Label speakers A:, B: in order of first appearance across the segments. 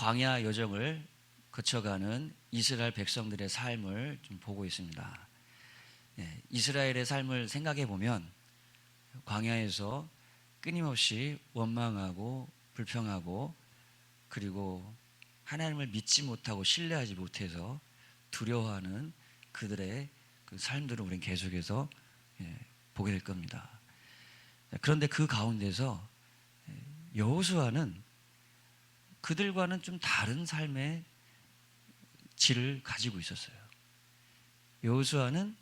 A: 광야 여정을 거쳐가는 이스라엘 백성들의 삶을 좀 보고 있습니다. 이스라엘의 삶을 생각해 보면 광야에서 끊임없이 원망하고 불평하고 그리고 하나님을 믿지 못하고 신뢰하지 못해서 두려워하는 그들의 그 삶들을 우리는 계속해서 보게 될 겁니다. 그런데 그 가운데서 여호수아는 그들과는 좀 다른 삶의 질을 가지고 있었어요. 여호수아는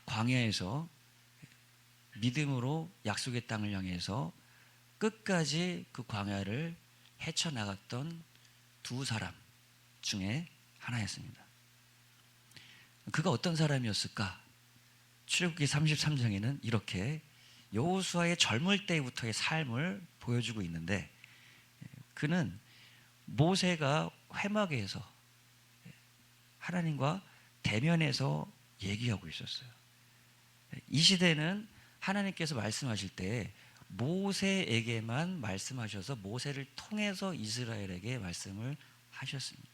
A: 광야에서 믿음으로 약속의 땅을 향해서 끝까지 그 광야를 헤쳐나갔던 두 사람 중에 하나였습니다. 그가 어떤 사람이었을까? 출애굽기 33장에는 이렇게 여호수아의 젊을 때부터의 삶을 보여주고 있는데, 그는 모세가 회막에서 하나님과 대면해서 얘기하고 있었어요. 이 시대는 하나님께서 말씀하실 때 모세에게만 말씀하셔서 모세를 통해서 이스라엘에게 말씀을 하셨습니다.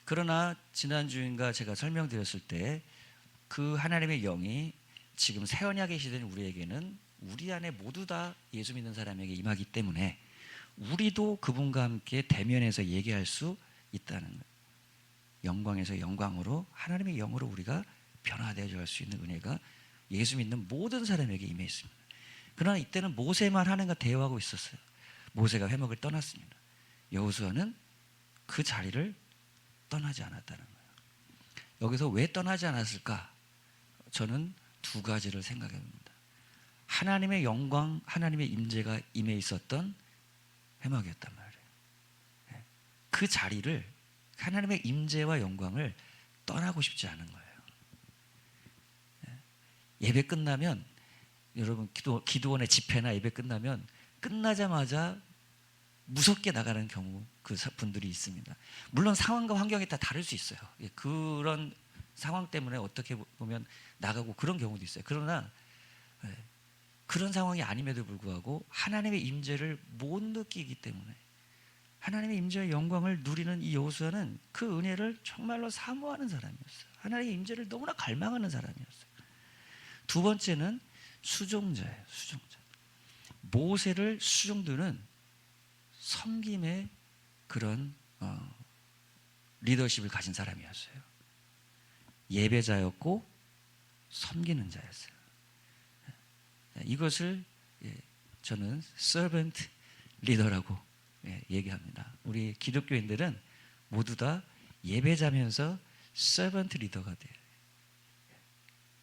A: 그러나 지난주인가 제가 설명드렸을 때 그 하나님의 영이 지금 새 언약의 시대인 우리에게는 우리 안에 모두 다 예수 믿는 사람에게 임하기 때문에 우리도 그분과 함께 대면해서 얘기할 수 있다는 거예요. 영광에서 영광으로 하나님의 영으로 우리가 변화되어져 갈 수 있는 은혜가 예수 믿는 모든 사람에게 임해 있습니다. 그러나 이때는 모세만 하나님과 대화하고 있었어요. 모세가 회막을 떠났습니다. 여호수아는 그 자리를 떠나지 않았다는 거예요. 여기서 왜 떠나지 않았을까? 저는 두 가지를 생각해 봅니다. 하나님의 영광, 하나님의 임재가 임해 있었던 회막이었단 말이에요. 그 자리를, 하나님의 임재와 영광을 떠나고 싶지 않은 거예요. 예배 끝나면, 여러분 기도원의 집회나 예배 끝나면 끝나자마자 무섭게 나가는 경우 그 분들이 있습니다. 물론 상황과 환경이 다 다를 수 있어요. 그런 상황 때문에 어떻게 보면 나가고 그런 경우도 있어요. 그러나 그런 상황이 아님에도 불구하고 하나님의 임재를 못 느끼기 때문에, 하나님의 임재의 영광을 누리는 이 여호수아는 그 은혜를 정말로 사모하는 사람이었어요. 하나님의 임재를 너무나 갈망하는 사람이었어요. 두 번째는 수종자예요. 수종자. 모세를 수종드는 섬김의 그런 리더십을 가진 사람이었어요. 예배자였고 섬기는 자였어요. 이것을 저는 servant 리더라고 얘기합니다. 우리 기독교인들은 모두 다 예배자면서 servant 리더가 돼요.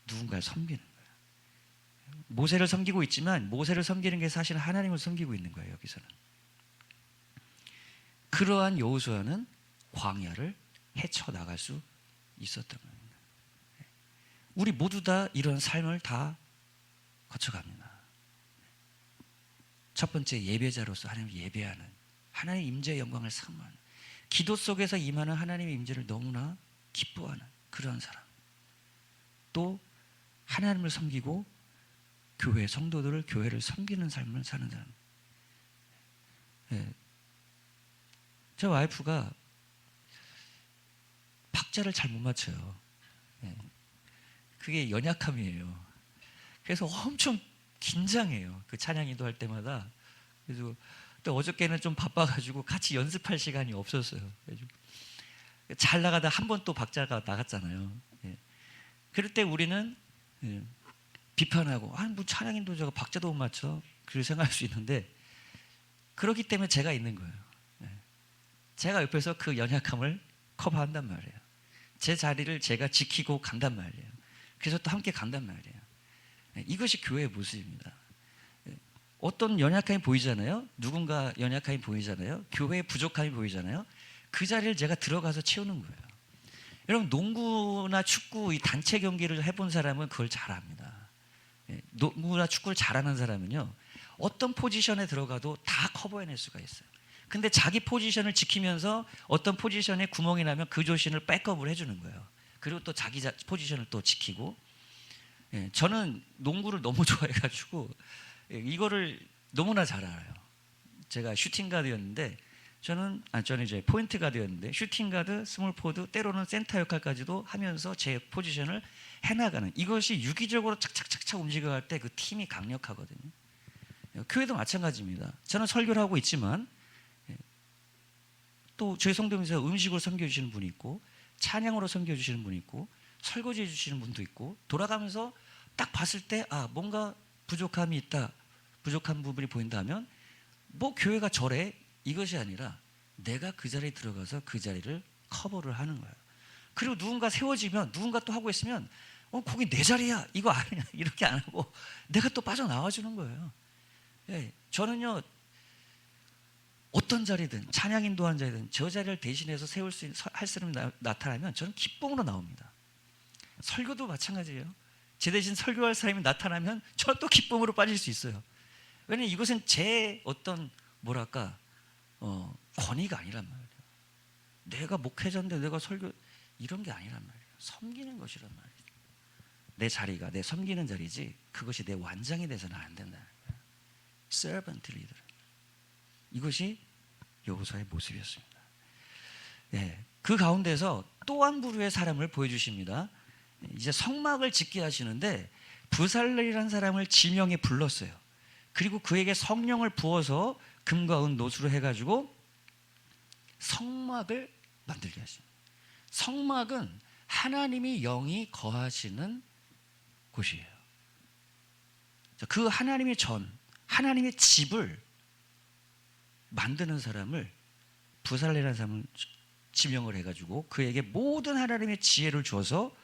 A: 누군가를 섬기는 거예요. 모세를 섬기고 있지만 모세를 섬기는 게 사실 하나님을 섬기고 있는 거예요. 여기서는. 그러한 여호수아는 광야를 헤쳐나갈 수 있었던 겁니다. 우리 모두 다 이런 삶을 다 거쳐갑니다. 첫 번째, 예배자로서 하나님을 예배하는, 하나님의 임재의 영광을 사모하는, 기도 속에서 임하는 하나님의 임재를 너무나 기뻐하는 그러한 사람. 또 하나님을 섬기고 교회 성도들을, 교회를 섬기는 삶을 사는 사람. 제 와이프가 박자를 잘 못 맞춰요. 그게 연약함이에요. 그래서 엄청 긴장해요. 그 찬양인도 할 때마다. 그래서 또 어저께는 좀 바빠가지고 같이 연습할 시간이 없었어요. 잘 나가다 한 번 또 박자가 나갔잖아요. 그럴 때 우리는 비판하고, 뭐 찬양인도 저거 박자도 못 맞춰, 그렇게 생각할 수 있는데, 그렇기 때문에 제가 있는 거예요. 제가 옆에서 그 연약함을 커버한단 말이에요. 제 자리를 제가 지키고 간단 말이에요. 그래서 또 함께 간단 말이에요. 이것이 교회의 모습입니다. 어떤 연약함이 보이잖아요. 누군가 연약함이 보이잖아요. 교회의 부족함이 보이잖아요. 그 자리를 제가 들어가서 채우는 거예요. 여러분, 농구나 축구 이 단체 경기를 해본 사람은 그걸 잘 압니다. 농구나 축구를 잘하는 사람은요, 어떤 포지션에 들어가도 다 커버해낼 수가 있어요. 근데 자기 포지션을 지키면서 어떤 포지션에 구멍이 나면 그 조신을 백업을 해주는 거예요. 그리고 또 자기 포지션을 또 지키고. 저는 농구를 너무 좋아해가지고 이거를 너무나 잘 알아요. 제가 슈팅가드였는데 저는 이제 포인트 가드였는데 슈팅 가드, 스몰 포드, 때로는 센터 역할까지도 하면서 제 포지션을 해나가는, 이것이 유기적으로 착착착착 움직여갈 때 그 팀이 강력하거든요. 교회도 마찬가지입니다. 저는 설교를 하고 있지만 또 저희 성도면서 음식으로 섬겨주시는 분이 있고, 찬양으로 섬겨주시는 분이 있고, 설거지 해주시는 분도 있고, 돌아가면서 딱 봤을 때 뭔가 부족함이 있다, 부족한 부분이 보인다면 뭐 교회가 저래, 이것이 아니라 내가 그 자리에 들어가서 그 자리를 커버를 하는 거예요. 그리고 누군가 세워지면, 누군가 또 하고 있으면 거기 내 자리야, 이거 아니야, 이렇게 안 하고 내가 또 빠져나와 주는 거예요. 저는요, 어떤 자리든, 찬양 인도한 자리든 저 자리를 대신해서 세울 수 있는, 할 사람이 나타나면 저는 기쁨으로 나옵니다. 설교도 마찬가지예요. 제 대신 설교할 사람이 나타나면 저 또 기쁨으로 빠질 수 있어요. 왜냐하면 이것은 제 어떤 권위가 아니란 말이에요. 내가 목회자인데 내가 설교, 이런 게 아니란 말이에요. 섬기는 것이란 말이에요. 내 자리가 내 섬기는 자리지, 그것이 내 완장이 돼서는 안 된다는 거예요. servant leader. 이것이 여호수아의 모습이었습니다. 그 가운데서 또 한 부류의 사람을 보여주십니다. 이제 성막을 짓게 하시는데 부살렐이라는 사람을 지명에 불렀어요. 그리고 그에게 성령을 부어서 금과 은 노수로 해가지고 성막을 만들게 하십니다. 성막은 하나님이 영이 거하시는 곳이에요. 그 하나님의 하나님의 집을 만드는 사람을, 부살렐이라는 사람을 지명을 해가지고 그에게 모든 하나님의 지혜를 주어서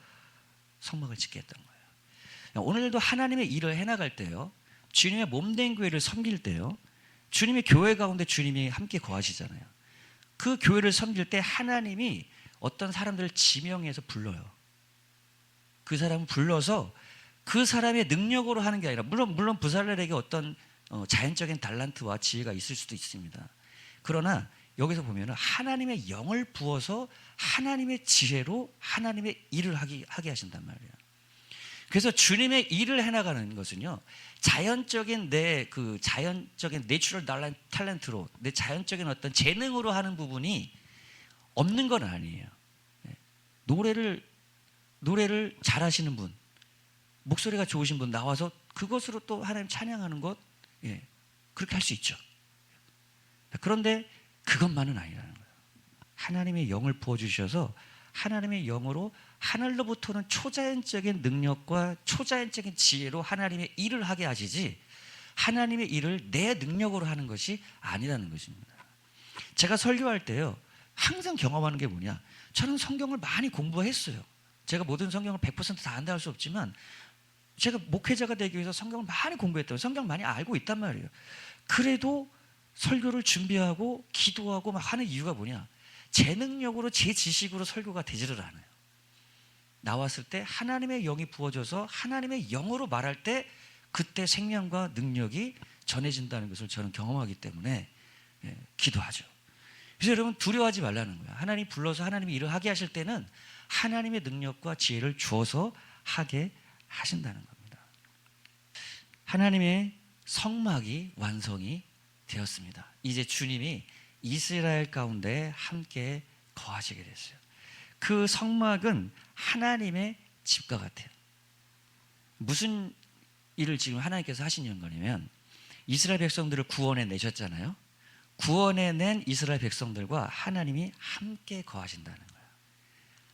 A: 성막을 짓게 했던 거예요. 오늘도 하나님의 일을 해나갈 때요, 주님의 몸된 교회를 섬길 때요, 주님의 교회 가운데 주님이 함께 거하시잖아요. 그 교회를 섬길 때 하나님이 어떤 사람들을 지명해서 불러요. 그 사람을 불러서 그 사람의 능력으로 하는 게 아니라, 물론 부살렐에게 어떤 자연적인 달란트와 지혜가 있을 수도 있습니다. 그러나 여기서 보면 하나님의 영을 부어서 하나님의 지혜로 하나님의 일을 하게 하신단 말이에요. 그래서 주님의 일을 해나가는 것은요, 자연적인 자연적인 내추럴 탤런트로, 내 자연적인 어떤 재능으로 하는 부분이 없는 건 아니에요. 노래를 잘하시는 분, 목소리가 좋으신 분 나와서 그것으로 또 하나님 찬양하는 것, 그렇게 할 수 있죠. 그런데 그것만은 아니라는 거예요. 하나님의 영을 부어주셔서 하나님의 영으로 하늘로부터는 초자연적인 능력과 초자연적인 지혜로 하나님의 일을 하게 하시지, 하나님의 일을 내 능력으로 하는 것이 아니라는 것입니다. 제가 설교할 때요, 항상 경험하는 게 뭐냐, 저는 성경을 많이 공부했어요. 제가 모든 성경을 100% 다 안다 할 수 없지만 제가 목회자가 되기 위해서 성경을 많이 공부했다고, 성경을 많이 알고 있단 말이에요. 그래도 설교를 준비하고 기도하고 막 하는 이유가 뭐냐, 제 능력으로 제 지식으로 설교가 되지를 않아요. 나왔을 때 하나님의 영이 부어져서 하나님의 영으로 말할 때 그때 생명과 능력이 전해진다는 것을 저는 경험하기 때문에 기도하죠. 그래서 여러분, 두려워하지 말라는 거예요. 하나님 불러서 하나님이 일을 하게 하실 때는 하나님의 능력과 지혜를 주어서 하게 하신다는 겁니다. 하나님의 성막이 완성이 되었습니다. 이제 주님이 이스라엘 가운데 함께 거하시게 됐어요. 그 성막은 하나님의 집과 같아요. 무슨 일을 지금 하나님께서 하시는 거냐면, 이스라엘 백성들을 구원해 내셨잖아요. 구원해 낸 이스라엘 백성들과 하나님이 함께 거하신다는 거예요.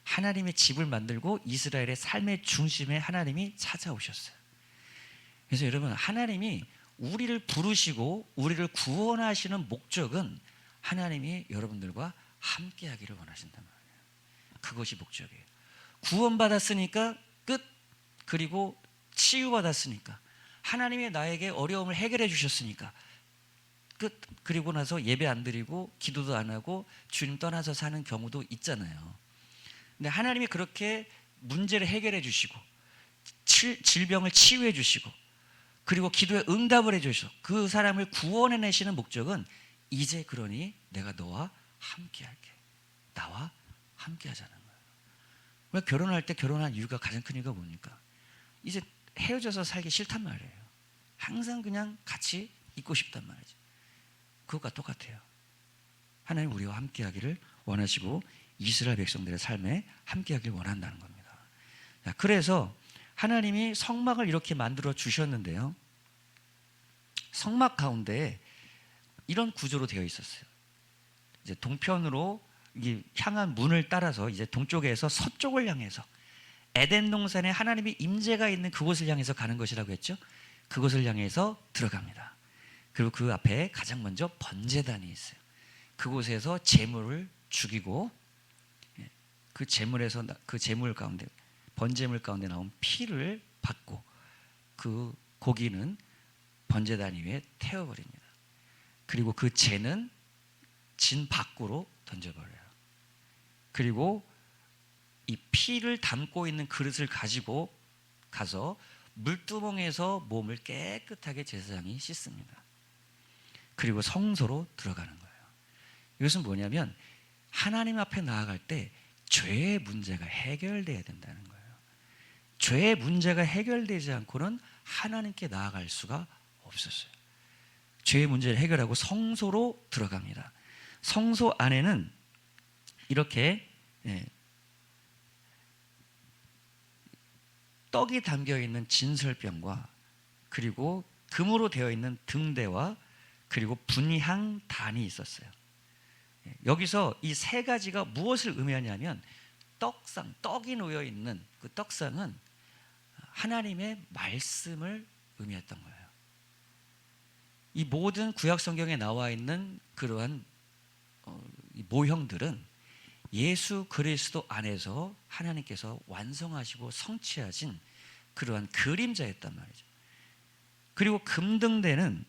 A: 하나님의 집을 만들고 이스라엘의 삶의 중심에 하나님이 찾아오셨어요. 그래서 여러분, 하나님이 우리를 부르시고 우리를 구원하시는 목적은 하나님이 여러분들과 함께 하기를 원하신단 말이에요. 그것이 목적이에요. 구원받았으니까 끝. 그리고 치유받았으니까, 하나님이 나에게 어려움을 해결해 주셨으니까 끝. 그리고 나서 예배 안 드리고 기도도 안 하고 주님 떠나서 사는 경우도 있잖아요. 근데 하나님이 그렇게 문제를 해결해 주시고 질병을 치유해 주시고 그리고 기도에 응답을 해 주셔서 그 사람을 구원해 내시는 목적은, 이제 그러니 내가 너와 함께 할게, 나와 함께 하자는 거예요. 왜 결혼할 때 결혼한 이유가, 가장 큰 이유가 뭡니까? 이제 헤어져서 살기 싫단 말이에요. 항상 그냥 같이 있고 싶단 말이죠. 그것과 똑같아요. 하나님 우리와 함께하기를 원하시고 이스라엘 백성들의 삶에 함께하기를 원한다는 겁니다. 자, 그래서 하나님이 성막을 이렇게 만들어 주셨는데요, 성막 가운데 이런 구조로 되어 있었어요. 이제 동편으로 향한 문을 따라서 이제 동쪽에서 서쪽을 향해서 에덴 동산에 하나님의 임재가 있는 그곳을 향해서 가는 것이라고 했죠. 그곳을 향해서 들어갑니다. 그리고 그 앞에 가장 먼저 번제단이 있어요. 그곳에서 제물을 죽이고 그 제물에서 그 제물 가운데 번제물 가운데 나온 피를 받고 그 고기는 번제단 위에 태워버립니다. 그리고 그 재는 진 밖으로 던져버려요. 그리고 이 피를 담고 있는 그릇을 가지고 가서 물두멍에서 몸을 깨끗하게 제사장이 씻습니다. 그리고 성소로 들어가는 거예요. 이것은 뭐냐면 하나님 앞에 나아갈 때 죄의 문제가 해결돼야 된다는 거예요. 죄의 문제가 해결되지 않고는 하나님께 나아갈 수가 없었어요. 죄의 문제를 해결하고 성소로 들어갑니다. 성소 안에는 이렇게 떡이 담겨있는 진설병과 그리고 금으로 되어 있는 등대와 그리고 분향단이 있었어요. 여기서 이 세 가지가 무엇을 의미하냐면 떡상, 떡이 놓여 있는 그 떡상은 하나님의 말씀을 의미했던 거예요. 이 모든 구약 성경에 나와 있는 그러한 모형들은 예수 그리스도 안에서 하나님께서 완성하시고 성취하신 그러한 그림자였단 말이죠. 그리고 금등대는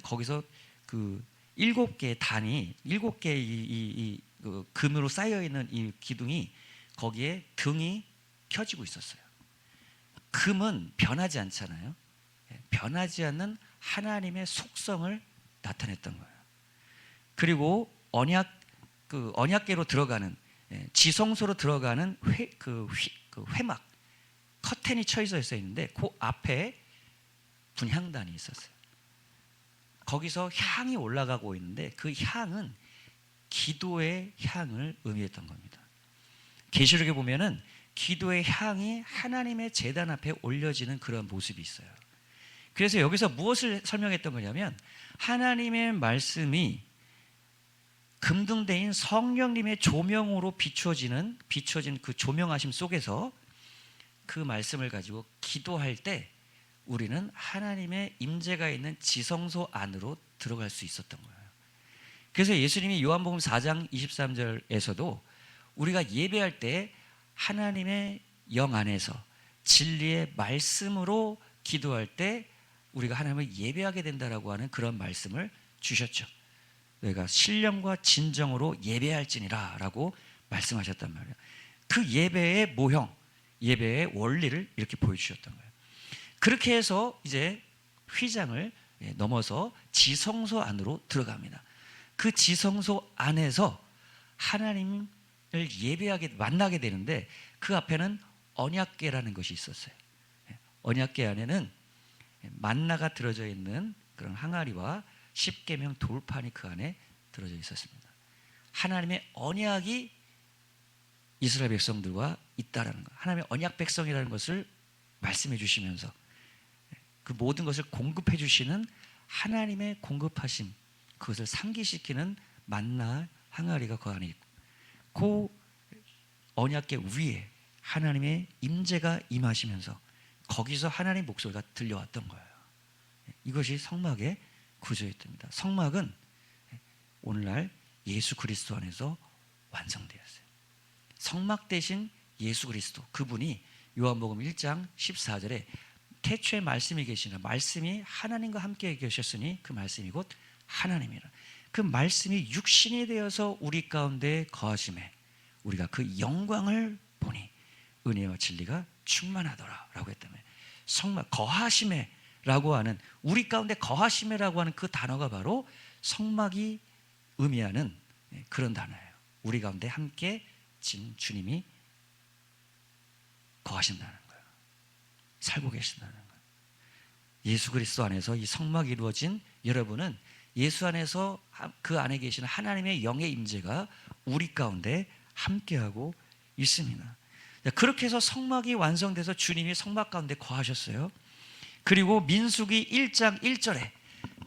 A: 거기서 그 7개의 단이 7개의 그 금으로 쌓여 있는 이 기둥이 거기에 등이 켜지고 있었어요. 금은 변하지 않잖아요. 변하지 않는 하나님의 속성을 나타냈던 거예요. 그리고 언약궤로 들어가는 지성소로 들어가는 회막 커튼이 쳐져 있는데 그 앞에 분향단이 있었어요. 거기서 향이 올라가고 있는데 그 향은 기도의 향을 의미했던 겁니다. 계시록에 보면은 기도의 향이 하나님의 제단 앞에 올려지는 그런 모습이 있어요. 그래서 여기서 무엇을 설명했던 거냐면 하나님의 말씀이 금등대인 성령님의 조명으로 비춰진 그 조명하심 속에서 그 말씀을 가지고 기도할 때 우리는 하나님의 임재가 있는 지성소 안으로 들어갈 수 있었던 거예요. 그래서 예수님이 요한복음 4장 23절에서도 우리가 예배할 때 하나님의 영 안에서 진리의 말씀으로 기도할 때 우리가 하나님을 예배하게 된다라고 하는 그런 말씀을 주셨죠. 너희가 신령과 진정으로 예배할지니라 라고 말씀하셨단 말이에요. 그 예배의 모형, 예배의 원리를 이렇게 보여주셨던 거예요. 그렇게 해서 이제 휘장을 넘어서 지성소 안으로 들어갑니다. 그 지성소 안에서 하나님을 만나게 되는데 그 앞에는 언약궤라는 것이 있었어요. 언약궤 안에는 만나가 들어져 있는 그런 항아리와 십계명 돌판이 그 안에 들어져 있었습니다. 하나님의 언약이 이스라엘 백성들과 있다라는 것, 하나님의 언약 백성이라는 것을 말씀해 주시면서 그 모든 것을 공급해 주시는 하나님의 공급하심, 그것을 상기시키는 만나 항아리가 그 안에 있고 그 언약궤 위에 하나님의 임재가 임하시면서 거기서 하나님 목소리가 들려왔던 거예요. 이것이 성막의 구조였답니다. 성막은 오늘날 예수 그리스도 안에서 완성되었어요. 성막 대신 예수 그리스도, 그분이 요한복음 1장 14절에 태초에 말씀이 계시나 말씀이 하나님과 함께 계셨으니 그 말씀이 곧 하나님이라. 그 말씀이 육신이 되어서 우리 가운데 거하심에 우리가 그 영광을 보니 은혜와 진리가 충만하더라 라고 했다면, 성막 거하심에 라고 하는, 우리 가운데 거하심에 라고 하는 그 단어가 바로 성막이 의미하는 그런 단어예요. 우리 가운데 함께 진 주님이 거하신다는 거예요. 살고 계신다는 거예요. 예수 그리스도 안에서 이 성막이 이루어진 여러분은 예수 안에서 그 안에 계시는 하나님의 영의 임재가 우리 가운데 함께하고 있습니다. 그렇게 해서 성막이 완성돼서 주님이 성막 가운데 거하셨어요. 그리고 민수기 1장 1절에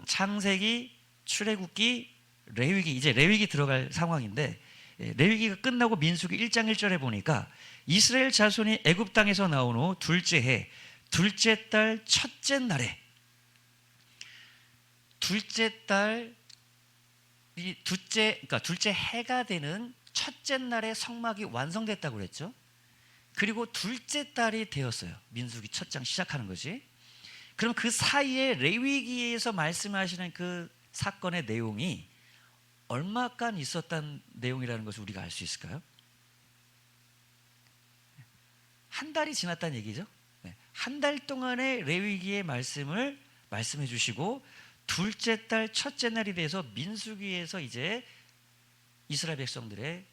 A: 창세기, 출애굽기, 레위기, 이제 레위기 들어갈 상황인데, 레위기가 끝나고 민수기 1장 1절에 보니까 이스라엘 자손이 애굽 땅에서 나온 후 둘째 해 둘째 달 첫째 날에, 둘째 해가 되는 첫째 날에 성막이 완성됐다고 그랬죠. 그리고 둘째 달이 되었어요. 민수기 첫 장 시작하는 거지. 그럼 그 사이에 레위기에서 말씀하시는 그 사건의 내용이 얼마간 있었던 내용이라는 것을 우리가 알 수 있을까요? 한 달이 지났다는 얘기죠. 한 달 동안의 레위기의 말씀을 말씀해 주시고 둘째 달 첫째 날이 돼서 민수기에서 이제 이스라엘 백성들의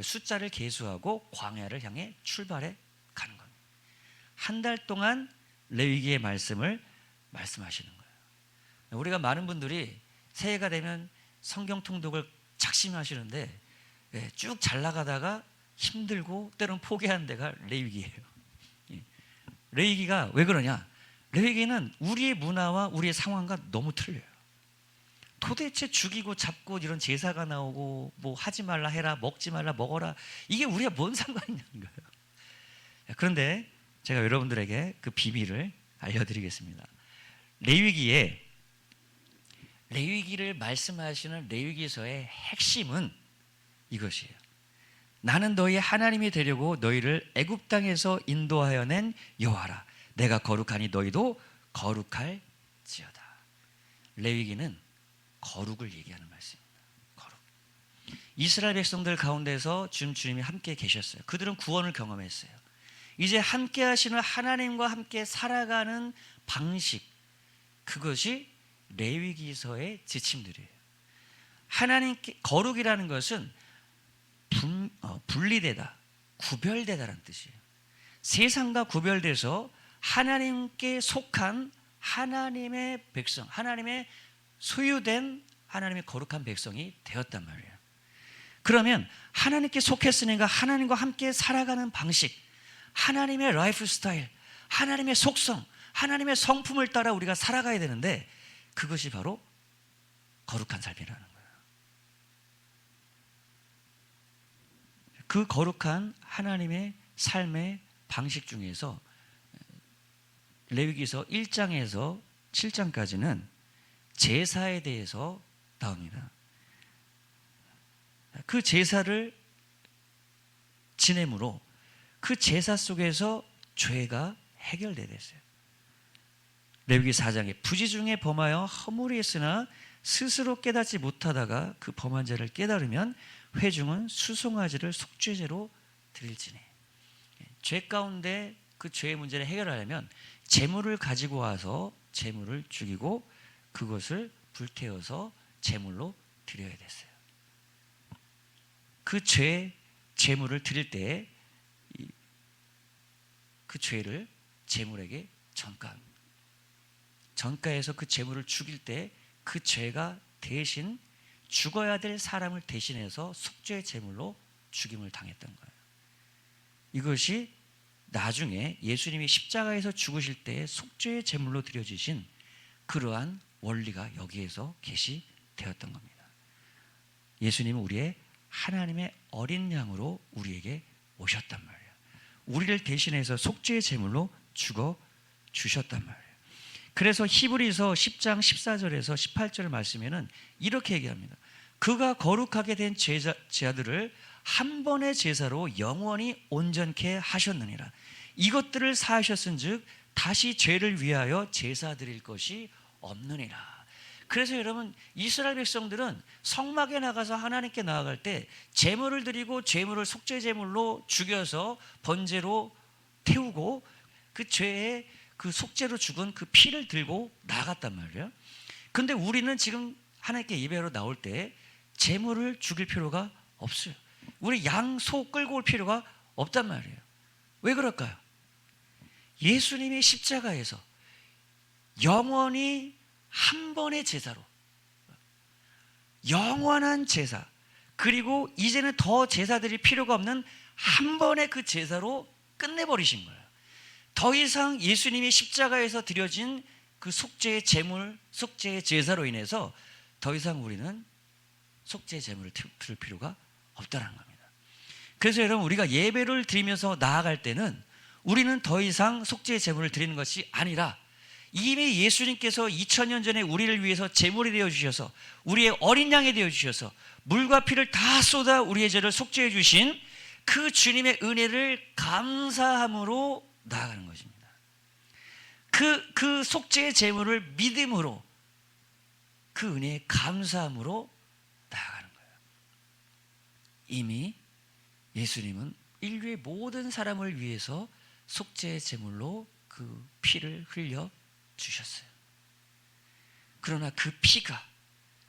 A: 숫자를 계수하고 광야를 향해 출발해 가는 겁니다. 한 달 동안 레위기의 말씀을 말씀하시는 거예요. 우리가 많은 분들이 새해가 되면 성경 통독을 작심하시는데 쭉 잘 나가다가 힘들고 때로는 포기하는 데가 레위기예요. 레위기가 왜 그러냐? 레위기는 우리의 문화와 우리의 상황과 너무 틀려요. 도대체 죽이고 잡고 이런 제사가 나오고 뭐 하지 말라 해라, 먹지 말라 먹어라, 이게 우리가 뭔 상관이 있는 거예요. 그런데 제가 여러분들에게 그 비밀을 알려드리겠습니다. 레위기를 말씀하시는 레위기서의 핵심은 이것이에요. 나는 너희 하나님이 되려고 너희를 애굽 땅에서 인도하여 낸 여호와라. 내가 거룩하니 너희도 거룩할지어다. 레위기는 거룩을 얘기하는 말씀입니다. 거룩. 이스라엘 백성들 가운데서 주님이 함께 계셨어요. 그들은 구원을 경험했어요. 이제 함께 하시는 하나님과 함께 살아가는 방식, 그것이 레위기서의 지침들이에요. 하나님께 거룩이라는 것은 분리되다, 구별되다라는 뜻이에요. 세상과 구별돼서 하나님께 속한 하나님의 백성, 하나님의 소유된 하나님의 거룩한 백성이 되었단 말이에요. 그러면 하나님께 속했으니까 하나님과 함께 살아가는 방식, 하나님의 라이프 스타일, 하나님의 속성, 하나님의 성품을 따라 우리가 살아가야 되는데, 그것이 바로 거룩한 삶이라는 거예요. 그 거룩한 하나님의 삶의 방식 중에서 레위기서 1장에서 7장까지는 제사에 대해서 나옵니다. 그 제사를 지냄으로 그 제사 속에서 죄가 해결되어야 됐어요. 레위기 4장에 부지 중에 범하여 허물이 했으나 스스로 깨닫지 못하다가 그 범한 죄를 깨달으면 회중은 수송아지를 속죄제로 드릴지니. 죄 가운데 그 죄의 문제를 해결하려면 제물을 가지고 와서 제물을 죽이고 그것을 불태워서 제물로 드려야 됐어요. 그 제물을 드릴 때 그 죄를 제물에게 전가해서 그 제물을 죽일 때 그 죄가 대신 죽어야 될 사람을 대신해서 속죄 제물로 죽임을 당했던 거예요. 이것이 나중에 예수님이 십자가에서 죽으실 때 속죄의 제물로 드려지신 그러한 원리가 여기에서 계시되었던 겁니다. 예수님은 우리의 하나님의 어린 양으로 우리에게 오셨단 말이에요. 우리를 대신해서 속죄의 제물로 죽어 주셨단 말이에요. 그래서 히브리서 10장 14절에서 18절 말씀에는 이렇게 얘기합니다. 그가 거룩하게 된 제자들을 한 번의 제사로 영원히 온전케 하셨느니라. 이것들을 사하셨은즉 다시 죄를 위하여 제사 드릴 것이 없느니라. 그래서 여러분, 이스라엘 백성들은 성막에 나가서 하나님께 나아갈 때 제물을 드리고 제물을 속죄 제물로 죽여서 번제로 태우고 그 죄의 그 속죄로 죽은 그 피를 들고 나갔단 말이에요. 그런데 우리는 지금 하나님께 예배로 나올 때 제물을 죽일 필요가 없어요. 우리 양, 소 끌고 올 필요가 없단 말이에요. 왜 그럴까요? 예수님이 십자가에서 영원히 한 번의 제사로 영원한 제사, 그리고 이제는 더 제사 드릴 필요가 없는 한 번의 그 제사로 끝내버리신 거예요. 더 이상 예수님이 십자가에서 드려진 그 속죄의 제물, 속죄의 제사로 인해서 더 이상 우리는 속죄의 제물을 드릴 필요가 없다는 겁니다. 그래서 여러분, 우리가 예배를 드리면서 나아갈 때는 우리는 더 이상 속죄의 제물을 드리는 것이 아니라 이미 예수님께서 2000년 전에 우리를 위해서 제물이 되어 주셔서, 우리의 어린 양이 되어 주셔서 물과 피를 다 쏟아 우리의 죄를 속죄해 주신 그 주님의 은혜를 감사함으로 나아가는 것입니다. 그 속죄의 제물을 믿음으로, 그 은혜에 감사함으로 나아가는 거예요. 이미 예수님은 인류의 모든 사람을 위해서 속죄의 제물로 그 피를 흘려 주셨어요. 그러나 그 피가,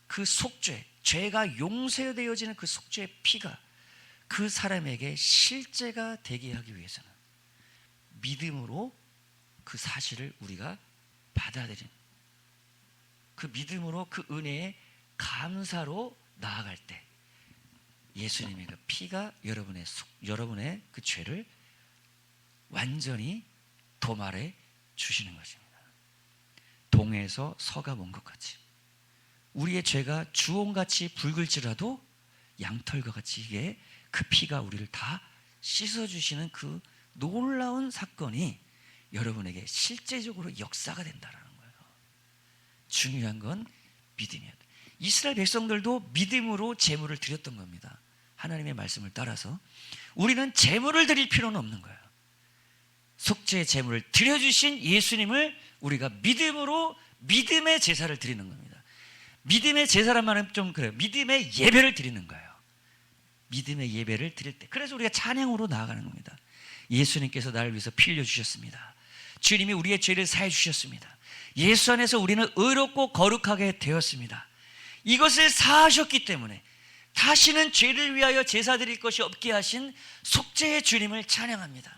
A: 그 속죄, 죄가 용서되어지는 그 속죄의 피가 그 사람에게 실제가 되게 하기 위해서는 믿음으로 그 사실을 우리가 받아들이는, 그 믿음으로 그 은혜에 감사로 나아갈 때 예수님의 그 피가 여러분의 그 죄를 완전히 도말해 주시는 것입니다. 동에서 서가 먼 것 같이 우리의 죄가 주홍같이 붉을지라도 양털과 같이 이게 그 피가 우리를 다 씻어주시는 그 놀라운 사건이 여러분에게 실제적으로 역사가 된다는 거예요. 중요한 건 믿음이에요. 이스라엘 백성들도 믿음으로 제물을 드렸던 겁니다. 하나님의 말씀을 따라서 우리는 제물을 드릴 필요는 없는 거예요. 속죄의 제물을 드려주신 예수님을 우리가 믿음으로, 믿음의 제사를 드리는 겁니다. 믿음의 제사란 말은 좀 그래요. 믿음의 예배를 드리는 거예요. 믿음의 예배를 드릴 때, 그래서 우리가 찬양으로 나아가는 겁니다. 예수님께서 나를 위해서 피 흘려 주셨습니다. 주님이 우리의 죄를 사해 주셨습니다. 예수 안에서 우리는 의롭고 거룩하게 되었습니다. 이것을 사하셨기 때문에 다시는 죄를 위하여 제사 드릴 것이 없게 하신 속죄의 주님을 찬양합니다.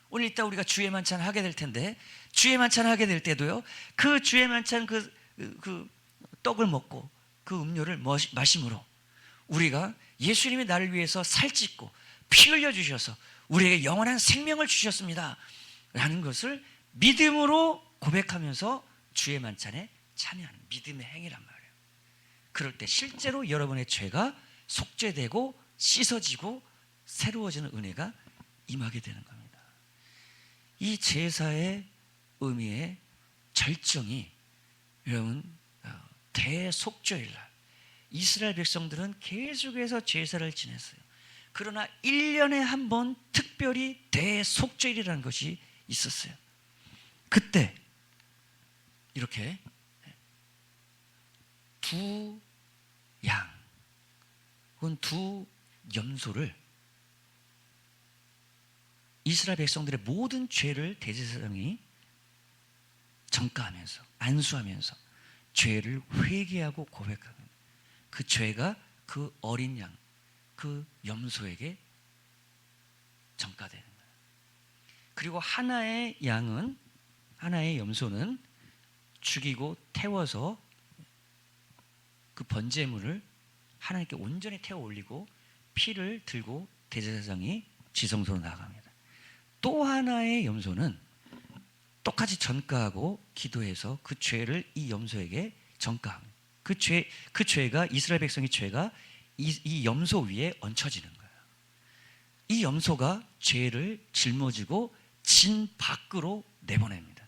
A: 오늘 이따 우리가 주의 만찬 하게 될 텐데, 주의 만찬 하게 될 때도요, 그 주의 만찬 그 떡을 먹고 그 음료를 마심으로 우리가 예수님이 나를 위해서 살찢고 피 흘려 주셔서 우리에게 영원한 생명을 주셨습니다 라는 것을 믿음으로 고백하면서 주의 만찬에 참여하는 믿음의 행위란 말이에요. 그럴 때 실제로 여러분의 죄가 속죄되고 씻어지고 새로워지는 은혜가 임하게 되는 겁니다. 이 제사의 의미의 절정이 여러분, 대속죄일날 이스라엘 백성들은 계속해서 제사를 지냈어요. 그러나 1년에 한 번 특별히 대속죄일이라는 것이 있었어요. 그때 이렇게 두 양 혹은 두 염소를, 이스라엘 백성들의 모든 죄를 대제사장이 전가하면서 안수하면서 죄를 회개하고 고백하는, 그 죄가 그 어린 양, 그 염소에게 전가되는 거예요. 그리고 하나의 양은, 하나의 염소는 죽이고 태워서 그 번제물을 하나님께 온전히 태워 올리고 피를 들고 대제사장이 지성소로 나아갑니다. 또 하나의 염소는 똑같이 전가하고 기도해서 그 죄를 이 염소에게 전가합니다. 그 죄가, 이스라엘 백성의 죄가 이 염소 위에 얹혀지는 거예요. 이 염소가 죄를 짊어지고 진 밖으로 내보냅니다.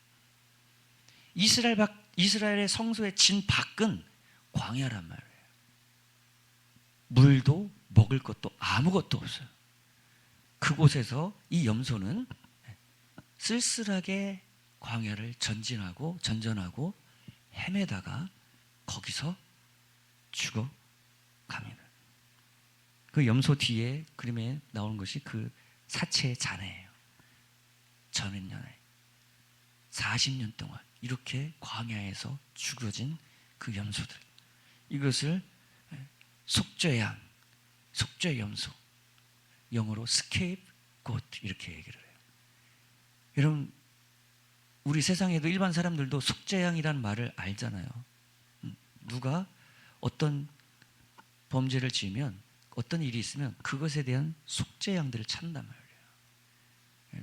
A: 이스라엘의 성소의 진 밖은 광야란 말이에요. 물도 먹을 것도 아무것도 없어요. 그곳에서 이 염소는 쓸쓸하게 광야를 전전하고 헤매다가 거기서 죽어갑니다. 그 염소 뒤에 그림에 나오는 것이 그 사체의 잔해예요. 전년에 40년 동안 이렇게 광야에서 죽어진 그 염소들, 이것을 속죄양, 속죄염소, 영어로 scapegoat 이렇게 얘기를 해요. 여러분, 우리 세상에도 일반 사람들도 속죄양이라는 말을 알잖아요. 누가 어떤 범죄를 지으면 어떤 일이 있으면 그것에 대한 속죄 양들을 찾는단 말이에요.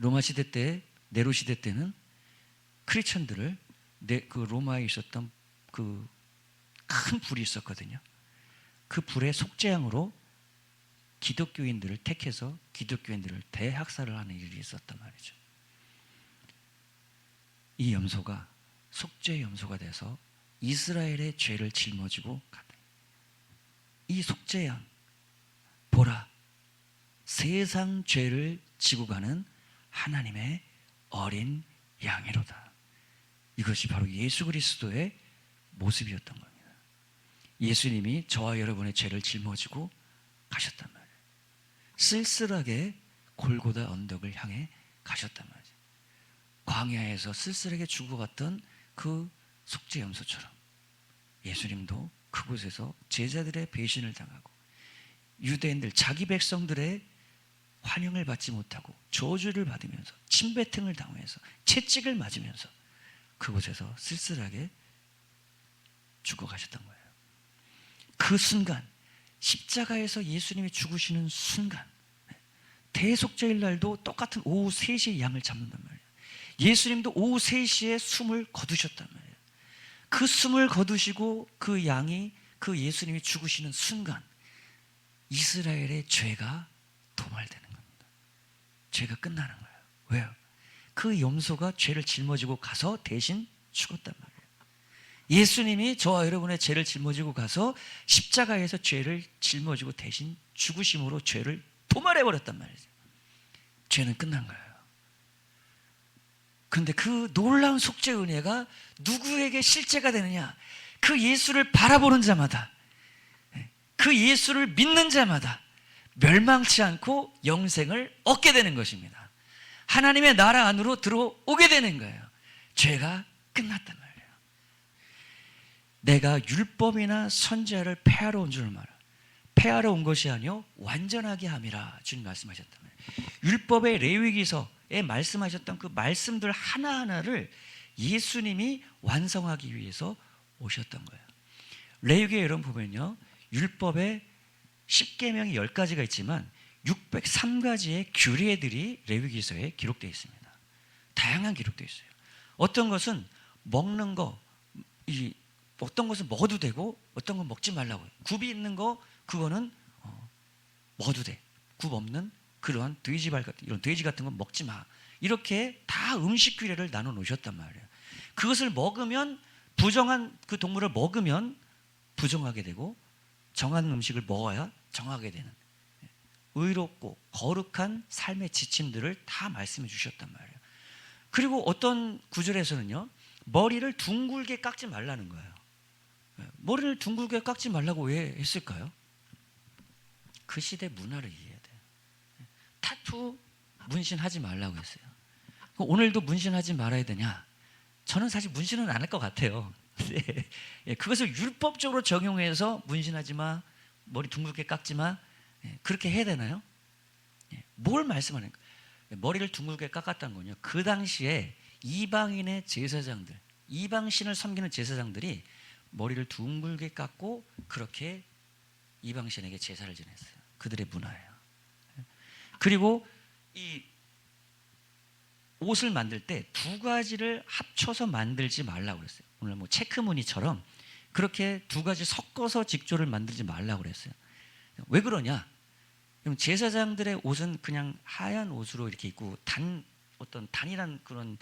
A: 로마 시대 때, 네로 시대 때는 크리스천들을 그 로마에 있었던 그 큰 불이 있었거든요. 그 불의 속죄양으로 기독교인들을 택해서 기독교인들을 대학살을 하는 일이 있었단 말이죠. 이 염소가 속죄 염소가 돼서 이스라엘의 죄를 짊어지고 갔다. 이 속죄양, 보라, 세상 죄를 지고 가는 하나님의 어린 양이로다. 이것이 바로 예수 그리스도의 모습이었던 겁니다. 예수님이 저와 여러분의 죄를 짊어지고 가셨단 말이에요. 쓸쓸하게 골고다 언덕을 향해 가셨단 말이에요. 광야에서 쓸쓸하게 죽어갔던 그 속죄 염소처럼 예수님도 그곳에서 제자들의 배신을 당하고 유대인들, 자기 백성들의 환영을 받지 못하고 저주를 받으면서 침뱉음을 당하면서 채찍을 맞으면서 그곳에서 쓸쓸하게 죽어가셨던 거예요. 그 순간, 십자가에서 예수님이 죽으시는 순간, 대속죄일 날도 똑같은 오후 3시에 양을 잡는단 말이에요. 예수님도 오후 3시에 숨을 거두셨단 말이에요. 그 숨을 거두시고 그 양이, 그 예수님이 죽으시는 순간 이스라엘의 죄가 도말되는 겁니다. 죄가 끝나는 거예요. 왜요? 그 염소가 죄를 짊어지고 가서 대신 죽었단 말이에요. 예수님이 저와 여러분의 죄를 짊어지고 가서 십자가에서 죄를 짊어지고 대신 죽으심으로 죄를 도말해버렸단 말이죠. 죄는 끝난 거예요. 그런데 그 놀라운 속죄 은혜가 누구에게 실제가 되느냐? 그 예수를 바라보는 자마다, 그 예수를 믿는 자마다 멸망치 않고 영생을 얻게 되는 것입니다. 하나님의 나라 안으로 들어오게 되는 거예요. 죄가 끝났단 말이에요. 내가 율법이나 선지자를 폐하러 온 줄 알아. 폐하러 온 것이 아니요 완전하게 함이라 주님 말씀하셨단 말이에요. 율법의 레위기서에 말씀하셨던 그 말씀들 하나하나를 예수님이 완성하기 위해서 오셨던 거예요. 레위기에 여러분 보면요, 율법에 10계명이 10가지가 있지만 603가지의 규례들이 레위기서에 기록되어 있습니다. 다양한 기록되어 있어요. 어떤 것은 먹는 거, 어떤 것은 먹어도 되고 어떤 건 먹지 말라고 해요. 굽이 있는 거 그거는 먹어도 돼. 굽 없는 그러한 돼지발 같은, 이런 돼지 같은 건 먹지 마. 이렇게 다 음식 규례를 나눠 놓으셨단 말이에요. 그것을 먹으면, 부정한 그 동물을 먹으면 부정하게 되고 정한 음식을 먹어야 정하게 되는 의롭고 거룩한 삶의 지침들을 다 말씀해 주셨단 말이에요. 그리고 어떤 구절에서는요, 머리를 둥글게 깎지 말라는 거예요. 머리를 둥글게 깎지 말라고 왜 했을까요? 그 시대 문화를 이해해야 돼요. 타투 문신하지 말라고 했어요. 오늘도 문신하지 말아야 되냐? 저는 사실 문신은 안 할 것 같아요. 그것을 율법적으로 적용해서 문신하지 마, 머리 둥글게 깎지 마, 그렇게 해야 되나요? 뭘 말씀하는 거예요? 머리를 둥글게 깎았다는 건요, 그 당시에 이방인의 제사장들, 이방신을 섬기는 제사장들이 머리를 둥글게 깎고 그렇게 이방신에게 제사를 지냈어요. 그들의 문화예요. 그리고 이 옷을 만들 때 2가지를 합쳐서 만들지 말라고 그랬어요. 오늘 뭐 체크무늬처럼 그렇게 2가지 섞어서 직조를 만들지 말라고 그랬어요. 왜 그러냐? 제사장들의 옷은 그냥 하얀 옷으로 이렇게 입고 어떤 단일한 그런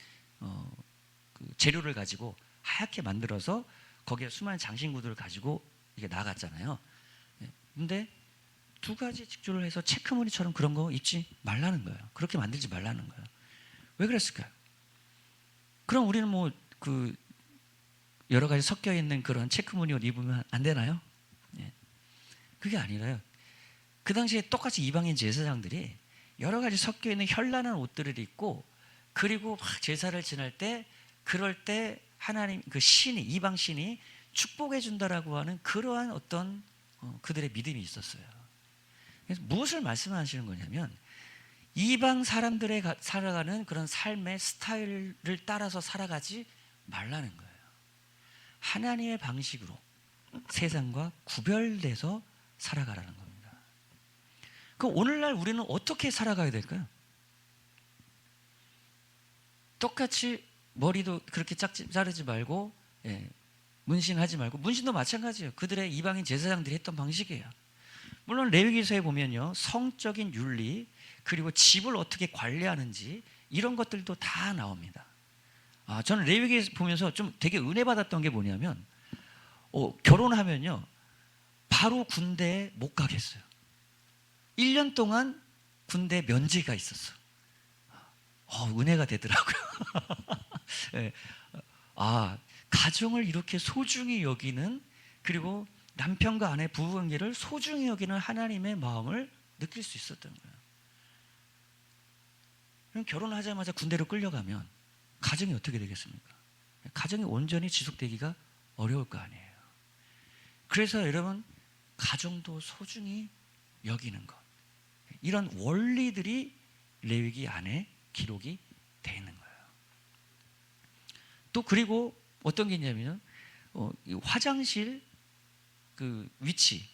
A: 그 재료를 가지고 하얗게 만들어서 거기에 수많은 장신구들을 가지고 이게 나갔잖아요. 근데 2가지 직조를 해서 체크무늬처럼 그런 거 입지 말라는 거예요. 그렇게 만들지 말라는 거예요. 왜 그랬을까요? 그럼 우리는 뭐 그 여러 가지 섞여 있는 그런 체크무늬 옷 입으면 안 되나요? 그게 아니라요. 그 당시에 똑같이 이방인 제사장들이 여러 가지 섞여 있는 현란한 옷들을 입고, 그리고 막 제사를 지낼 때, 그럴 때 하나님 그 신이, 이방 신이 축복해 준다라고 하는 그러한 어떤 그들의 믿음이 있었어요. 그래서 무엇을 말씀하시는 거냐면, 이방 사람들의 살아가는 그런 삶의 스타일을 따라서 살아가지 말라는 거예요. 하나님의 방식으로 세상과 구별돼서 살아가라는 겁니다. 그럼 오늘날 우리는 어떻게 살아가야 될까요? 똑같이 머리도 그렇게 자르지 말고, 문신하지 말고, 문신도 마찬가지예요. 그들의 이방인 제사장들이 했던 방식이에요. 물론 레위기서에 보면요, 성적인 윤리, 그리고 집을 어떻게 관리하는지 이런 것들도 다 나옵니다. 저는 레위기 보면서 좀 되게 은혜 받았던 게 뭐냐면, 결혼하면요 바로 군대에 못 가겠어요. 1년 동안 군대 면제가 있었어. 은혜가 되더라고요. 네. 가정을 이렇게 소중히 여기는, 그리고 남편과 아내 부부관계를 소중히 여기는 하나님의 마음을 느낄 수 있었던 거예요. 그럼 결혼하자마자 군대로 끌려가면 가정이 어떻게 되겠습니까? 가정이 온전히 지속되기가 어려울 거 아니에요. 그래서 여러분, 가정도 소중히 여기는 것, 이런 원리들이 레위기 안에 기록이 되어 있는 거예요. 또 그리고 어떤 게 있냐면, 화장실 그 위치,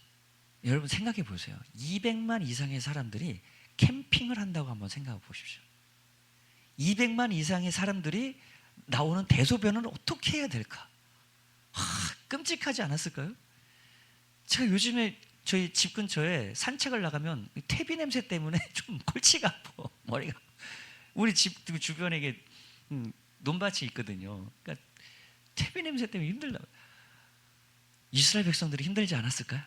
A: 여러분 생각해 보세요. 200만 이상의 사람들이 캠핑을 한다고 한번 생각해 보십시오. 200만 이상의 사람들이 나오는 대소변은 어떻게 해야 될까? 끔찍하지 않았을까요? 제가 요즘에 저희 집 근처에 산책을 나가면 퇴비 냄새 때문에 좀 골치가 아파, 머리가. 우리 집 주변에 논밭이 있거든요. 그러니까 퇴비 냄새 때문에 힘들다. 이스라엘 백성들이 힘들지 않았을까요?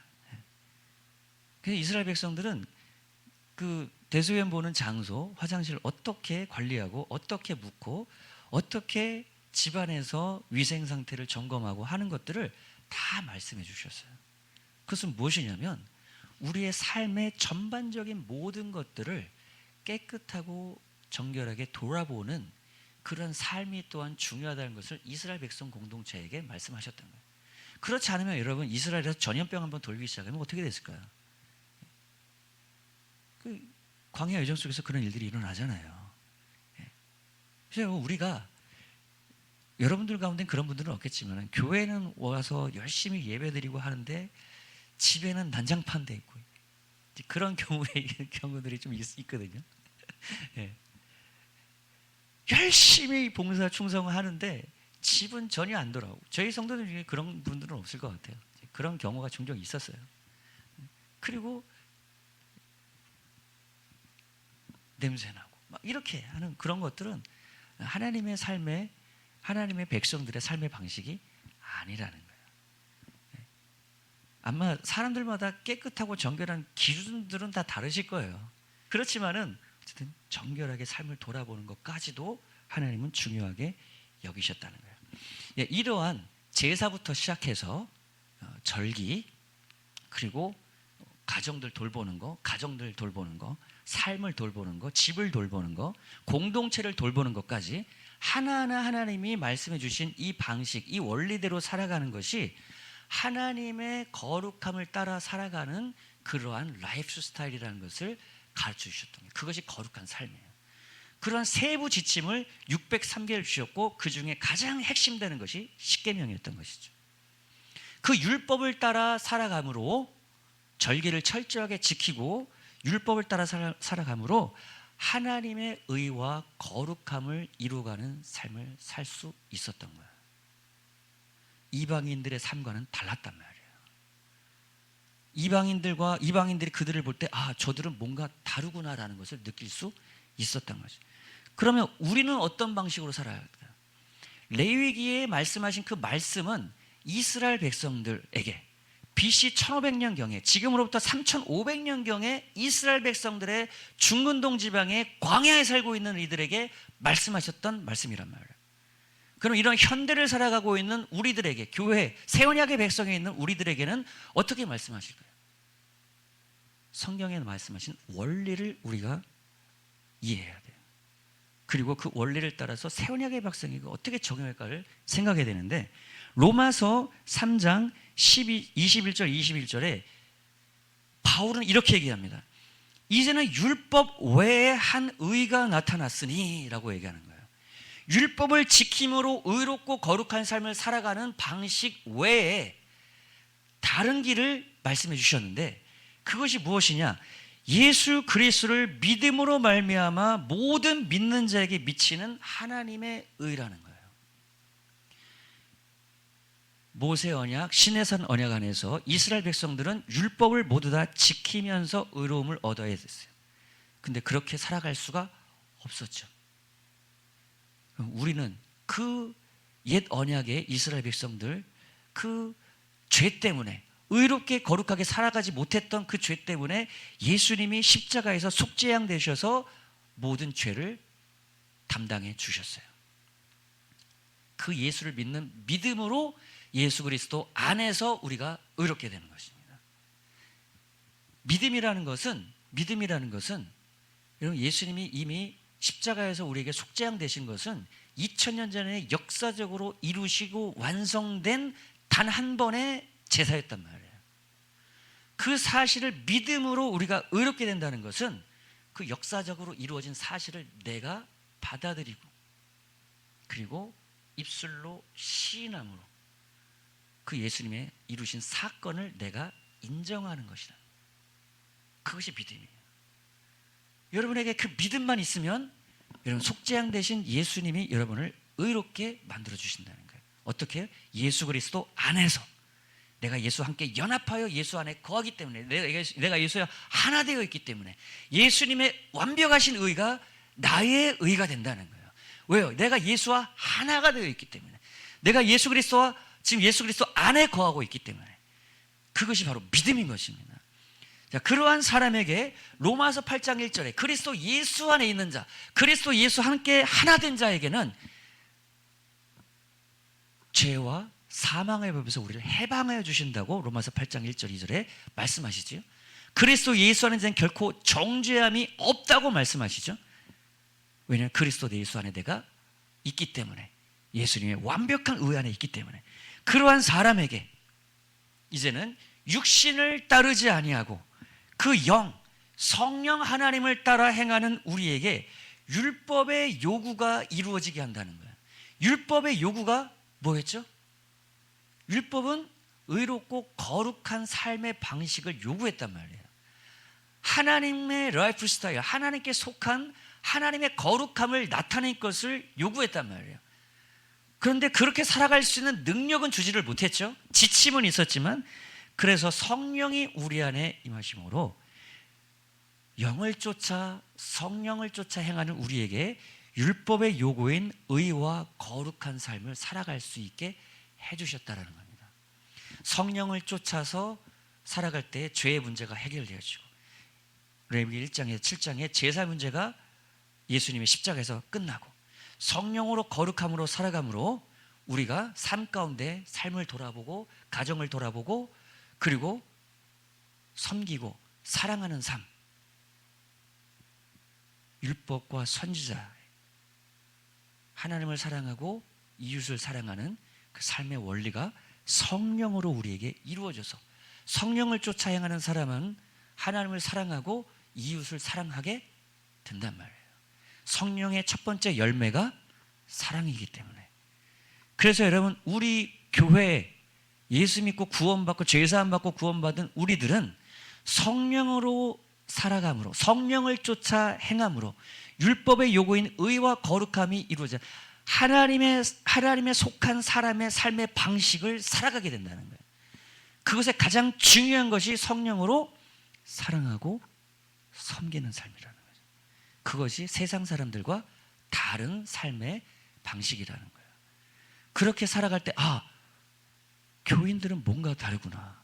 A: 그래서 이스라엘 백성들은 그 대소변 보는 장소, 화장실을 어떻게 관리하고, 어떻게 묻고, 어떻게 집안에서 위생 상태를 점검하고 하는 것들을 다 말씀해 주셨어요. 그것은 무엇이냐면, 우리의 삶의 전반적인 모든 것들을 깨끗하고 정결하게 돌아보는 그런 삶이 또한 중요하다는 것을 이스라엘 백성 공동체에게 말씀하셨던 거예요. 그렇지 않으면 여러분, 이스라엘에서 전염병 한번 돌기 시작하면 어떻게 됐을까요? 그 광야 여정 속에서 그런 일들이 일어나잖아요. 그래서 우리가, 여러분들 가운데 그런 분들은 없겠지만, 교회는 와서 열심히 예배드리고 하는데 집에는 난장판 돼 있고, 그런 경우들이 좀 있거든요. 열심히 봉사 충성을 하는데 집은 전혀 안 돌아오고, 저희 성도들 중에 그런 분들은 없을 것 같아요. 그런 경우가 종종 있었어요. 그리고 냄새나고 막 이렇게 하는 그런 것들은 하나님의 삶의, 하나님의 백성들의 삶의 방식이 아니라는 거예요. 아마 사람들마다 깨끗하고 정결한 기준들은 다 다르실 거예요. 그렇지만은 어쨌든 정결하게 삶을 돌아보는 것까지도 하나님은 중요하게 여기셨다는 거예요. 이러한 제사부터 시작해서 절기, 그리고 가정들 돌보는 거, 가정들 돌보는 거, 삶을 돌보는 거, 집을 돌보는 거, 공동체를 돌보는 것까지 하나하나 하나님이 말씀해 주신 이 방식, 이 원리대로 살아가는 것이 하나님의 거룩함을 따라 살아가는 그러한 라이프 스타일이라는 것을 가르쳐 주셨던 거예요. 그것이 거룩한 삶이에요. 그러한 세부 지침을 603개를 주셨고, 그 중에 가장 핵심되는 것이 십계명이었던 것이죠. 그 율법을 따라 살아감으로, 절기를 철저하게 지키고 율법을 따라 살아감으로 하나님의 의와 거룩함을 이루어가는 삶을 살 수 있었던 거예요. 이방인들의 삶과는 달랐단 말이에요. 이방인들이 그들을 볼 때, 저들은 뭔가 다르구나라는 것을 느낄 수 있었던 거죠. 그러면 우리는 어떤 방식으로 살아야 할까요? 레위기에 말씀하신 그 말씀은 이스라엘 백성들에게 BC 1500년경에, 지금으로부터 3500년경에 이스라엘 백성들의 중근동 지방의 광야에 살고 있는 이들에게 말씀하셨던 말씀이란 말이에요. 그럼 이런 현대를 살아가고 있는 우리들에게, 교회, 새 언약의 백성에 있는 우리들에게는 어떻게 말씀하실까요? 성경에 말씀하신 원리를 우리가 이해해야 돼요. 그리고 그 원리를 따라서 새 언약의 백성이 어떻게 적용할까를 생각해야 되는데, 로마서 3장 21절 21절에 바울은 이렇게 얘기합니다. 이제는 율법 외에 한 의가 나타났으니 라고 얘기하는 거예요. 율법을 지킴으로 의롭고 거룩한 삶을 살아가는 방식 외에 다른 길을 말씀해 주셨는데, 그것이 무엇이냐? 예수 그리스도를 믿음으로 말미암아 모든 믿는 자에게 미치는 하나님의 의라는 거예요. 모세 언약, 시내산 언약 안에서 이스라엘 백성들은 율법을 모두 다 지키면서 의로움을 얻어야 됐어요. 근데 그렇게 살아갈 수가 없었죠. 우리는 그 옛 언약의 이스라엘 백성들, 그 죄 때문에, 의롭게 거룩하게 살아가지 못했던 그 죄 때문에 예수님이 십자가에서 속죄양 되셔서 모든 죄를 담당해 주셨어요. 그 예수를 믿는 믿음으로 예수 그리스도 안에서 우리가 의롭게 되는 것입니다. 믿음이라는 것은 여러분, 예수님이 이미 십자가에서 우리에게 속죄양 되신 것은 2000년 전에 역사적으로 이루시고 완성된 단 한 번의 제사였단 말이에요. 그 사실을 믿음으로 우리가 의롭게 된다는 것은 그 역사적으로 이루어진 사실을 내가 받아들이고 그리고 입술로 시인함으로 그 예수님의 이루신 사건을 내가 인정하는 것이다. 그것이 믿음이에요. 여러분에게 그 믿음만 있으면 여러분 속죄양 되신 예수님이 여러분을 의롭게 만들어 주신다는 거예요. 어떻게? 예수 그리스도 안에서 내가 예수와 함께 연합하여 예수 안에 거하기 때문에, 내가 예수와 하나 되어 있기 때문에 예수님의 완벽하신 의가 나의 의가 된다는 거예요. 왜요? 내가 예수와 하나가 되어 있기 때문에, 내가 예수 그리스도와 지금 예수 그리스도 안에 거하고 있기 때문에 그것이 바로 믿음인 것입니다. 자, 그러한 사람에게 로마서 8장 1절에 그리스도 예수 안에 있는 자, 그리스도 예수 함께 하나 된 자에게는 죄와 사망의 법에서 우리를 해방하여 주신다고 로마서 8장 1절 2절에 말씀하시죠. 그리스도 예수 안에 자는 결코 정죄함이 없다고 말씀하시죠. 왜냐하면 그리스도 예수 안에 내가 있기 때문에, 예수님의 완벽한 의 안에 있기 때문에 그러한 사람에게 이제는 육신을 따르지 아니하고 그 영, 성령 하나님을 따라 행하는 우리에게 율법의 요구가 이루어지게 한다는 거예요. 율법의 요구가 뭐겠죠? 율법은 의롭고 거룩한 삶의 방식을 요구했단 말이에요. 하나님의 라이프 스타일, 하나님께 속한 하나님의 거룩함을 나타낼 것을 요구했단 말이에요. 그런데 그렇게 살아갈 수 있는 능력은 주지를 못했죠. 지침은 있었지만, 그래서 성령이 우리 안에 임하심으로 영을 쫓아 성령을 쫓아 행하는 우리에게 율법의 요구인 의와 거룩한 삶을 살아갈 수 있게 해주셨다라는 겁니다. 성령을 쫓아서 살아갈 때 죄의 문제가 해결되어지고, 레위기 1장에서 7장에 제사 문제가 예수님의 십자가에서 끝나고, 성령으로 거룩함으로 살아감으로 우리가 삶 가운데 삶을 돌아보고 가정을 돌아보고 그리고 섬기고 사랑하는 삶, 율법과 선지자, 하나님을 사랑하고 이웃을 사랑하는 그 삶의 원리가 성령으로 우리에게 이루어져서, 성령을 쫓아 행하는 사람은 하나님을 사랑하고 이웃을 사랑하게 된단 말이에요. 성령의 첫 번째 열매가 사랑이기 때문에. 그래서 여러분, 우리 교회 예수 믿고 구원받고 죄사함 받고 구원받은 우리들은 성령으로 살아감으로, 성령을 쫓아 행함으로 율법의 요구인 의와 거룩함이 이루어져 하나님의 속한 사람의 삶의 방식을 살아가게 된다는 거예요. 그것의 가장 중요한 것이 성령으로 사랑하고 섬기는 삶이라는 거죠. 그것이 세상 사람들과 다른 삶의 방식이라는 거예요. 그렇게 살아갈 때, 교인들은 뭔가 다르구나.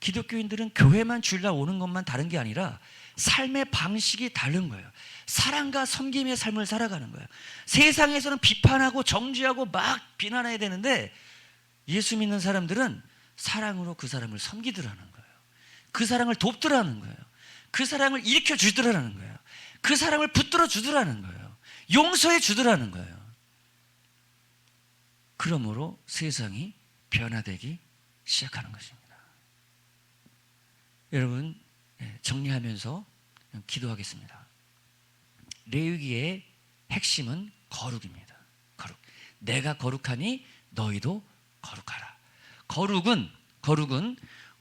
A: 기독교인들은 교회만 주일날 오는 것만 다른 게 아니라 삶의 방식이 다른 거예요. 사랑과 섬김의 삶을 살아가는 거예요. 세상에서는 비판하고 정죄하고 막 비난해야 되는데, 예수 믿는 사람들은 사랑으로 그 사람을 섬기더라는 거예요. 그 사랑을 돕더라는 거예요. 그 사랑을 일으켜 주더라는 거예요. 그 사랑을 붙들어 주더라는 거예요. 용서해 주더라는 거예요. 그러므로 세상이 변화되기 시작하는 것입니다. 여러분, 정리하면서 기도하겠습니다. 레위기의 핵심은 거룩입니다. 거룩. 내가 거룩하니 너희도 거룩하라. 거룩은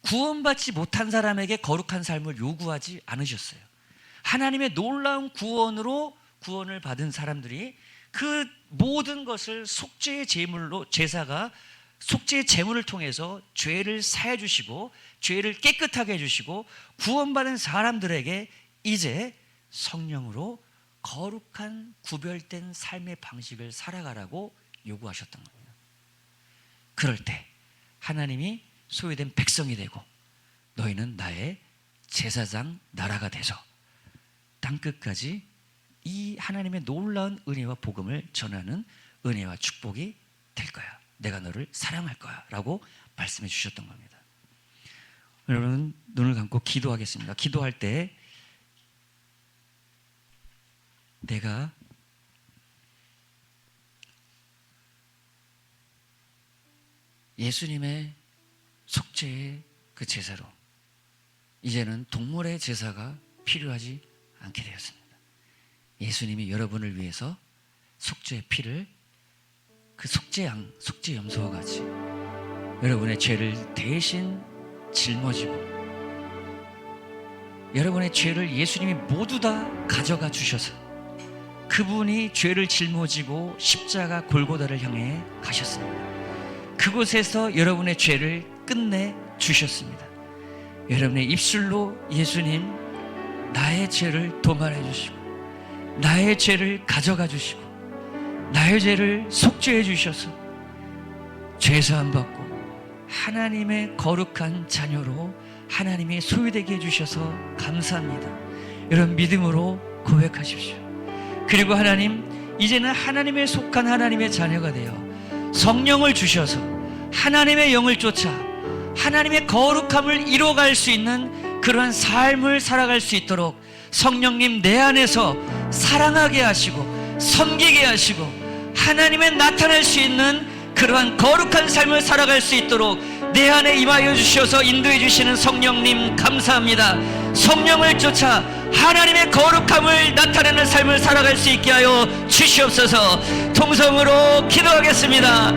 A: 구원받지 못한 사람에게 거룩한 삶을 요구하지 않으셨어요. 하나님의 놀라운 구원으로 구원을 받은 사람들이 그 모든 것을 속죄의 제물로, 제사가 속죄의 제물을 통해서 죄를 사해 주시고 죄를 깨끗하게 해주시고 구원받은 사람들에게 이제 성령으로 거룩한 구별된 삶의 방식을 살아가라고 요구하셨던 겁니다. 그럴 때 하나님이 소유된 백성이 되고 너희는 나의 제사장 나라가 돼서 땅끝까지 이 하나님의 놀라운 은혜와 복음을 전하는 은혜와 축복이 될 거야. 내가 너를 사랑할 거야 라고 말씀해 주셨던 겁니다. 여러분 눈을 감고 기도하겠습니다. 기도할 때 내가 예수님의 속죄의 그 제사로 이제는 동물의 제사가 필요하지 않게 되었습니다. 예수님이 여러분을 위해서 속죄의 피를 그 속죄양, 속죄염소와 같이 여러분의 죄를 대신 짊어지고 여러분의 죄를 예수님이 모두 다 가져가 주셔서 그분이 죄를 짊어지고 십자가 골고다를 향해 가셨습니다. 그곳에서 여러분의 죄를 끝내 주셨습니다. 여러분의 입술로 예수님 나의 죄를 도말해 주시고 나의 죄를 가져가 주시고 나의 죄를 속죄해 주셔서 죄사함 받고 하나님의 거룩한 자녀로 하나님의 소유되게 해주셔서 감사합니다. 여러분 믿음으로 고백하십시오. 그리고 하나님 이제는 하나님의 속한 하나님의 자녀가 되어 성령을 주셔서 하나님의 영을 쫓아 하나님의 거룩함을 이뤄갈 수 있는 그러한 삶을 살아갈 수 있도록 성령님 내 안에서 사랑하게 하시고 섬기게 하시고 하나님의 나타날 수 있는 그러한 거룩한 삶을 살아갈 수 있도록 내 안에 임하여 주셔서 인도해 주시는 성령님 감사합니다. 성령을 쫓아 하나님의 거룩함을 나타내는 삶을 살아갈 수 있게 하여 주시옵소서. 통성으로 기도하겠습니다.